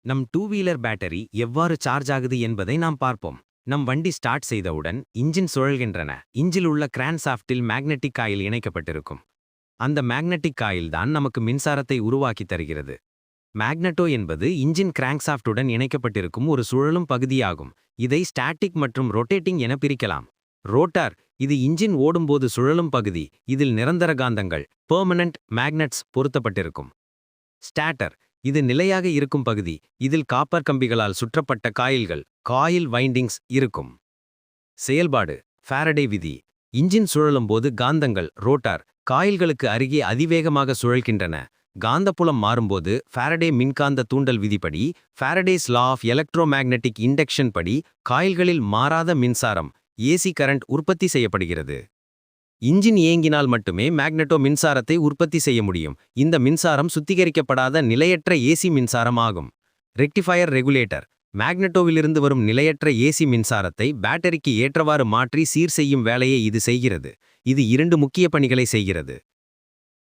நம் two wheeler battery எவ்வாறு charge ஆகுது என்பதை நாம் பார்ப்போம். நம் வண்டி ஸ்டார்ட் செய்தவுடன் இன்ஜின் சுழல்கின்றன. இன்ஜில் உள்ள கிரான்சாஃப்டில் மேக்னெட்டிக் காயில் இணைக்கப்பட்டிருக்கும். அந்த மேக்னெட்டிக் காயில் தான் நமக்கு மின்சாரத்தை உருவாக்கி தருகிறது. மேக்னட்டோ என்பது இன்ஜின் கிராங்க்சாஃப்டுடன் இணைக்கப்பட்டிருக்கும் ஒரு சுழலும் பகுதியாகும். இதை ஸ்டாட்டிக் மற்றும் ரொட்டேட்டிங் என பிரிக்கலாம். ரோட்டார் இது இன்ஜின் ஓடும்போது சுழலும் பகுதி. இதில் நிரந்தர காந்தங்கள் பெர்மனன்ட் மேக்னட்ஸ் பொருத்தப்பட்டிருக்கும். ஸ்டாட்டர் இது நிலையாக இருக்கும் பகுதி. இதில் காப்பர் கம்பிகளால் சுற்றப்பட்ட காயில்கள் காயில் வைண்டிங்ஸ் இருக்கும். செயல்பாடு ஃபாரடே விதி. இன்ஜின் சுழலும்போது காந்தங்கள் ரோட்டார் காயில்களுக்கு அருகே அதிவேகமாக சுழல்கின்றன. காந்தப்புலம் மாறும்போது ஃபாரடே மின்காந்த தூண்டல் விதிப்படி Faraday's law of electromagnetic induction படி காயில்களில் மாறாத மின்சாரம் ஏசி கரண்ட் உற்பத்தி செய்யப்படுகிறது. இன்ஜின் இயங்கினால் மட்டுமே மேக்னட்டோ மின்சாரத்தை உற்பத்தி செய்ய முடியும். இந்த மின்சாரம் சுத்திகரிக்கப்படாத நிலையற்ற ஏசி மின்சாரம் ஆகும். ரெக்டிஃபயர் ரெகுலேட்டர் மேக்னட்டோவிலிருந்து வரும் நிலையற்ற ஏசி மின்சாரத்தை பேட்டரிக்கு ஏற்றவாறு மாற்றி சீர் செய்யும் வேலையை இது செய்கிறது. இது இரண்டு முக்கிய பணிகளை செய்கிறது.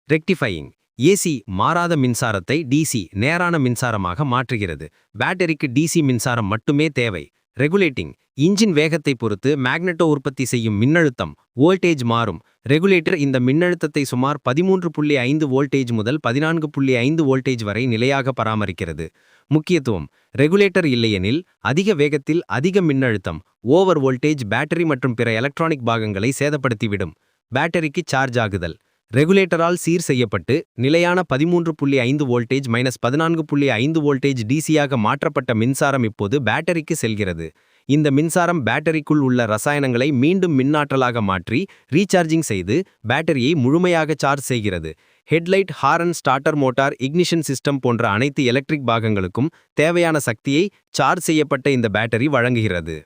ரெக்டிஃபையிங் ஏசி மாறாத மின்சாரத்தை டிசி நேரான மின்சாரமாக மாற்றுகிறது. பேட்டரிக்கு டிசி மின்சாரம் மட்டுமே தேவை. ரெகுலேட்டிங் இன்ஜின் வேகத்தை பொறுத்து மேக்னட்டோ உற்பத்தி செய்யும் மின்னழுத்தம் வோல்டேஜ் மாறும். ரெகுலேட்டர் இந்த மின்னழுத்தத்தை சுமார் 13.5 வோல்டேஜ் முதல் 14.5 வோல்டேஜ் வரை நிலையாக பராமரிக்கிறது. முக்கியத்துவம் ரெகுலேட்டர் இல்லையெனில் அதிக வேகத்தில் அதிக மின்னழுத்தம் ஓவர் வோல்டேஜ் பேட்டரி மற்றும் பிற எலக்ட்ரானிக் பாகங்களை சேதப்படுத்திவிடும். பேட்டரிக்கு சார்ஜ் ஆகுதல் ரெகுலேட்டரால் சீர் செய்யப்பட்டு நிலையான 13.5 வோல்டேஜ் -14.5 வோல்டேஜ் டிசியாக மாற்றப்பட்ட மின்சாரம் இப்போது பேட்டரிக்கு செல்கிறது. இந்த மின்சாரம் பேட்டரிக்குள் உள்ள ரசாயனங்களை மீண்டும் மின்னாற்றலாக மாற்றி ரீசார்ஜிங் செய்து பேட்டரியை முழுமையாக சார்ஜ் செய்கிறது. Headlight horn starter motor ignition system போன்ற அனைத்து எலக்ட்ரிக் பாகங்களுக்கும் தேவையான சக்தியை சார்ஜ் செய்யப்பட்ட இந்த பேட்டரி வழங்குகிறது.